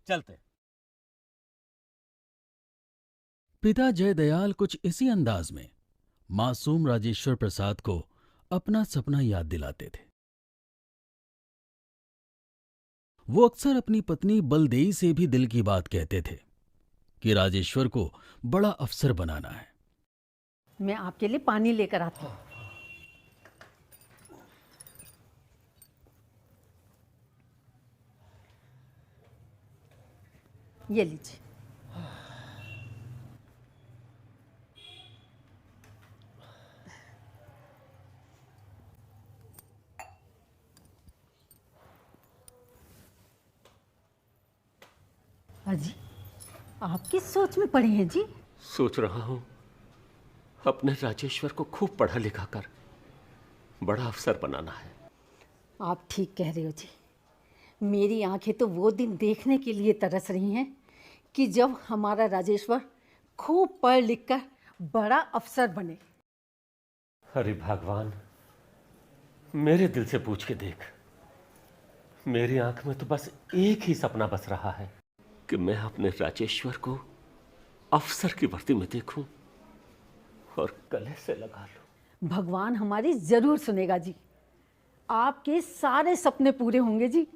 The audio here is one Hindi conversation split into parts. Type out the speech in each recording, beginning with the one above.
चलते। पिता जयदयाल कुछ इसी अंदाज में मासूम राजेश्वर प्रसाद को अपना सपना याद दिलाते थे। वो अक्सर अपनी पत्नी बलदेई से भी दिल की बात कहते थे कि राजेश्वर को बड़ा अफसर बनाना है। मैं आपके लिए पानी लेकर आती हूँ। ये लीजिए। अजी, आप किस सोच में पड़े हैं जी? सोच रहा हूं अपने राजेश्वर को खूब पढ़ा लिखा कर बड़ा अफसर बनाना है। आप ठीक कह रहे हो जी। मेरी आंखें तो वो दिन देखने के लिए तरस रही हैं कि जब हमारा राजेश्वर खूब पढ़ लिख कर बड़ा अफसर बने। अरे भगवान, मेरे दिल से पूछ के देख, मेरी आंख में तो बस एक ही सपना बस रहा है कि मैं अपने राजेश्वर को अफसर की वर्दी में देखूं और गले से लगा लूं। भगवान हमारी जरूर सुनेगा जी। आपके सारे सपने पूरे होंगे जी।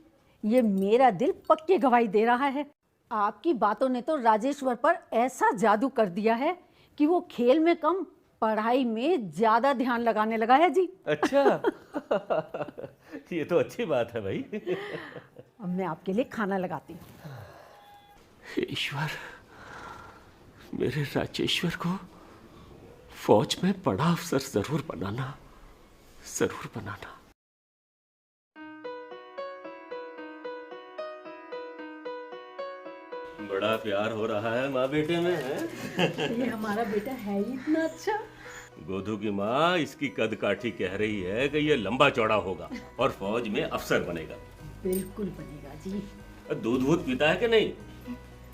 ये मेरा दिल पक्की गवाही दे रहा है। आपकी बातों ने तो राजेश्वर पर ऐसा जादू कर दिया है कि वो खेल में कम पढ़ाई में ज्यादा ध्यान लगाने लगा है जी। अच्छा ये तो अच्छी बात है भाई। अब मैं आपके लिए खाना लगाती हूँ। ईश्वर, मेरे राजेश्वर को फौज में बड़ा अफसर जरूर बनाना, जरूर बनाना। बड़ा प्यार हो रहा है माँ बेटे में, है? ये हमारा बेटा है ही इतना अच्छा। गोधू की माँ इसकी कद काठी कह रही है कि ये लंबा चौड़ा होगा और फौज में अफसर बनेगा। बिल्कुल बनेगा जी। दूध वूध पीता है कि नहीं?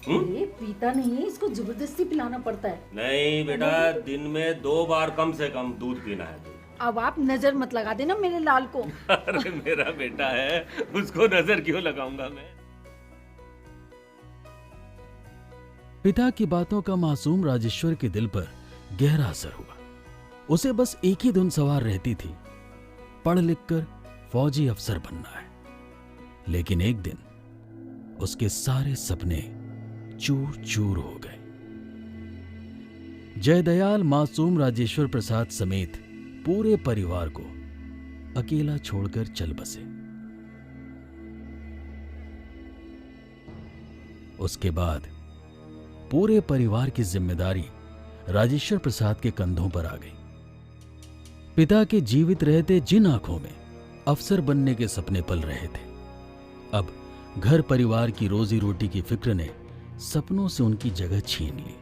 ये पीता नहीं है, इसको जबरदस्ती पिलाना पड़ता है। नहीं बेटा, दिन में 2 बार कम से कम दूध पीना है। अब आप नजर मत लगा देना मेरे लाल को। अरे मेरा बेटा है, उसको नजर क्यों लगाऊंगा मैं? पिता की बातों का मासूम राजेश्वर के दिल पर गहरा असर हुआ। उसे बस एक ही धुन सवार रहती थी, पढ़ लिख कर फौजी अफसर बनना है। लेकिन एक दिन उसके सारे सपने चूर चूर हो गए। जयदयाल मासूम राजेश्वर प्रसाद समेत पूरे परिवार को अकेला छोड़कर चल बसे। उसके बाद पूरे परिवार की जिम्मेदारी राजेश्वर प्रसाद के कंधों पर आ गई। पिता के जीवित रहते जिन आंखों में अफसर बनने के सपने पल रहे थे, अब घर परिवार की रोजी रोटी की फिक्र ने सपनों से उनकी जगह छीन ली।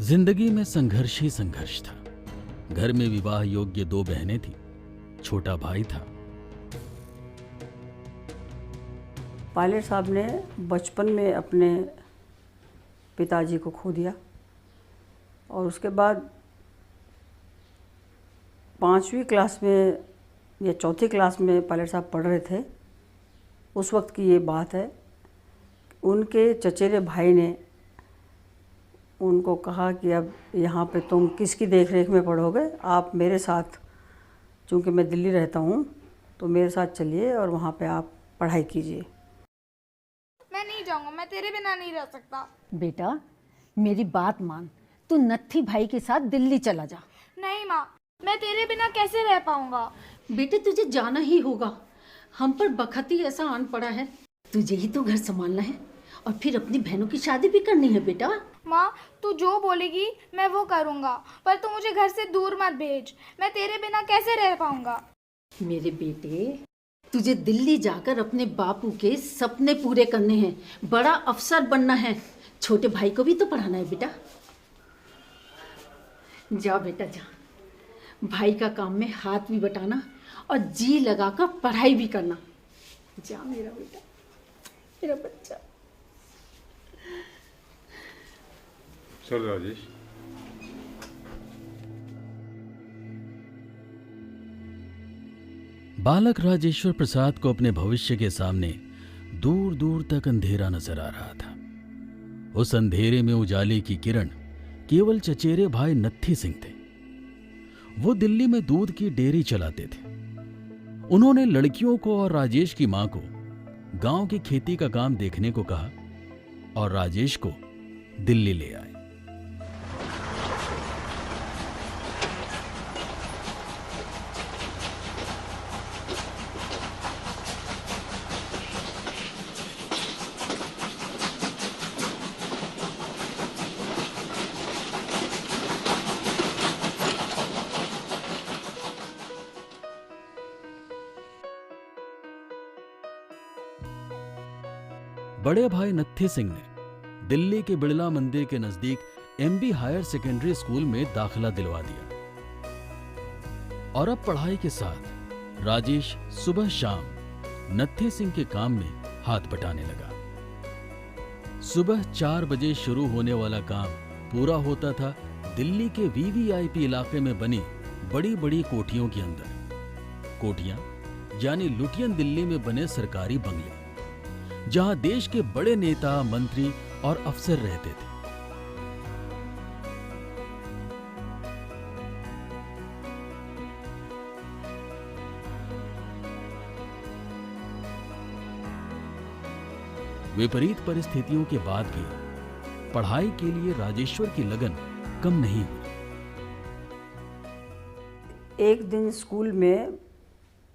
जिंदगी में संघर्ष ही संघर्ष था। घर में विवाह योग्य 2 बहनें थीं, छोटा भाई था। पायलट साहब ने बचपन में अपने पिताजी को खो दिया और उसके बाद 5वीं क्लास में या 4थी क्लास में पायलट साहब पढ़ रहे थे। उस वक्त की ये बात है। उनके चचेरे भाई ने उनको कहा कि अब यहाँ पे तुम किसकी देख रेख में पढ़ोगे, आप मेरे साथ, चूँकि मैं दिल्ली रहता हूँ तो मेरे साथ चलिए और वहाँ पे आप पढ़ाई कीजिए। मैं नहीं जाऊँगा, मैं तेरे बिना नहीं रह सकता। बेटा मेरी बात मान, तू नत्थी भाई के साथ दिल्ली चला जा। नहीं माँ, मैं तेरे बिना कैसे रह पाऊंगा? बेटे तुझे जाना ही होगा। हम पर बखत ही ऐसा आन पड़ा है। तुझे ही तो घर संभालना है और फिर अपनी बहनों की शादी भी करनी है बेटा। माँ तू जो बोलेगी मैं वो करूँगा, पर तू मुझे घर से दूर मत भेज। मैं तेरे बिना कैसे रह पाऊंगा? मेरे बेटे तुझे दिल्ली जाकर अपने बापू के सपने पूरे करने हैं, बड़ा अफसर बनना है, छोटे भाई को भी तो पढ़ाना है बेटा। जा बेटा जा, भाई का काम में हाथ भी बटाना और जी लगाकर पढ़ाई भी करना। जा मेरा बेटा, मेरा बच्चा। चल राजेश। बालक राजेश्वर प्रसाद को अपने भविष्य के सामने दूर दूर तक अंधेरा नजर आ रहा था। उस अंधेरे में उजाले की किरण केवल चचेरे भाई नत्थी सिंह थे। वो दिल्ली में दूध की डेयरी चलाते थे। उन्होंने लड़कियों को और राजेश की मां को गांव की खेती का काम देखने को कहा और राजेश को दिल्ली ले आए। बड़े भाई नत्थी सिंह ने दिल्ली के बिड़ला मंदिर के नजदीक एमबी हायर सेकेंडरी स्कूल में दाखिला दिलवा दिया और अब पढ़ाई के साथ राजेश सुबह शाम नत्थी सिंह के काम में हाथ बटाने लगा। सुबह 4 बजे शुरू होने वाला काम पूरा होता था दिल्ली के वीवीआईपी इलाके में बनी बड़ी बड़ी कोठियों के अंदर। कोठियां यानी लुटियन दिल्ली में बने सरकारी बंगले, जहां देश के बड़े नेता, मंत्री और अफसर रहते थे। विपरीत परिस्थितियों के बाद भी पढ़ाई के लिए राजेश्वर की लगन कम नहीं हुई। एक दिन स्कूल में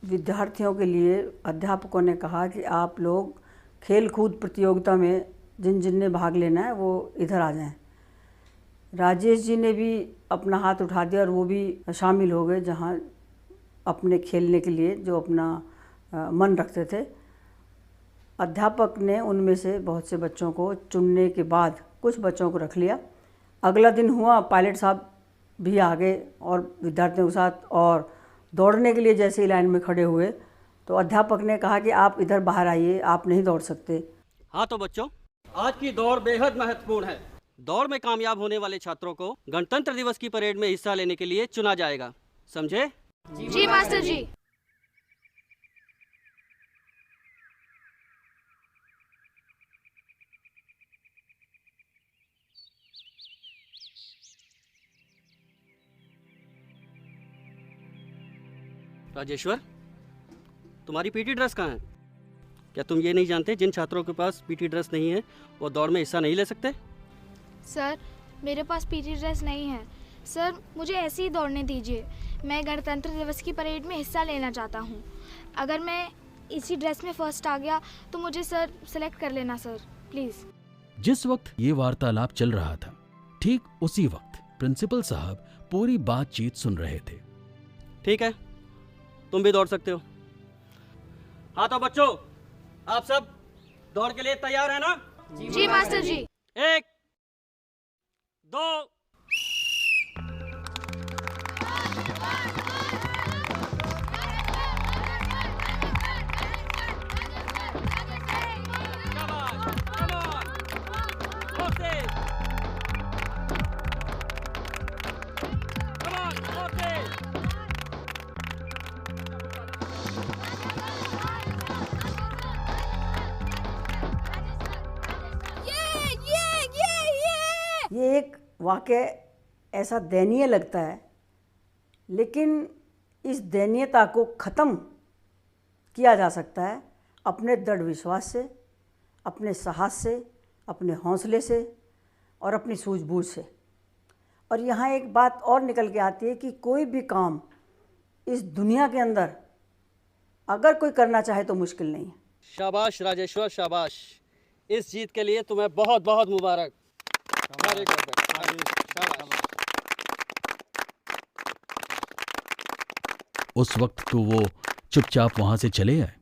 विद्यार्थियों के लिए अध्यापकों ने कहा कि आप लोग खेल कूद प्रतियोगिता में जिन जिन ने भाग लेना है वो इधर आ जाएं। राजेश जी ने भी अपना हाथ उठा दिया और वो भी शामिल हो गए, जहां अपने खेलने के लिए जो अपना मन रखते थे। अध्यापक ने उनमें से बहुत से बच्चों को चुनने के बाद कुछ बच्चों को रख लिया। अगला दिन हुआ, पायलट साहब भी आ गए और विद्यार्थियों के साथ, और दौड़ने के लिए जैसे ही लाइन में खड़े हुए तो अध्यापक ने कहा कि आप इधर बाहर आइए, आप नहीं दौड़ सकते। हाँ तो बच्चों, आज की दौड़ बेहद महत्वपूर्ण है। दौड़ में कामयाब होने वाले छात्रों को गणतंत्र दिवस की परेड में हिस्सा लेने के लिए चुना जाएगा, समझे? जी मास्टर जी। राजेश्वर, तुम्हारी पीटी ड्रेस कहाँ है? क्या तुम ये नहीं जानते जिन छात्रों के पास पीटी ड्रेस नहीं है वो दौड़ में हिस्सा नहीं ले सकते? सर, मेरे पास पीटी ड्रेस नहीं है। सर, मुझे ऐसे ही दौड़ने दीजिए। मैं गणतंत्र दिवस की परेड में हिस्सा लेना चाहता हूँ। अगर मैं इसी ड्रेस में फर्स्ट आ गया तो मुझे सर सेलेक्ट कर लेना सर, प्लीज़। जिस वक्त ये वार्तालाप चल रहा था, ठीक उसी वक्त प्रिंसिपल साहब पूरी बातचीत सुन रहे थे। ठीक है, तुम भी दौड़ सकते हो। हाँ तो बच्चों, आप सब दौड़ के लिए तैयार है ना? जी मास्टर जी। 1, 2, ये एक वाक़या ऐसा दयनीय लगता है, लेकिन इस दयनीयता को ख़त्म किया जा सकता है अपने दृढ़ विश्वास से, अपने साहस से, अपने हौसले से और अपनी सूझबूझ से। और यहाँ एक बात और निकल के आती है कि कोई भी काम इस दुनिया के अंदर अगर कोई करना चाहे तो मुश्किल नहीं है। शाबाश राजेश्वर, शाबाश। इस जीत के लिए तुम्हें बहुत बहुत मुबारक। Very good. उस वक्त तो वो चुपचाप वहां से चले आए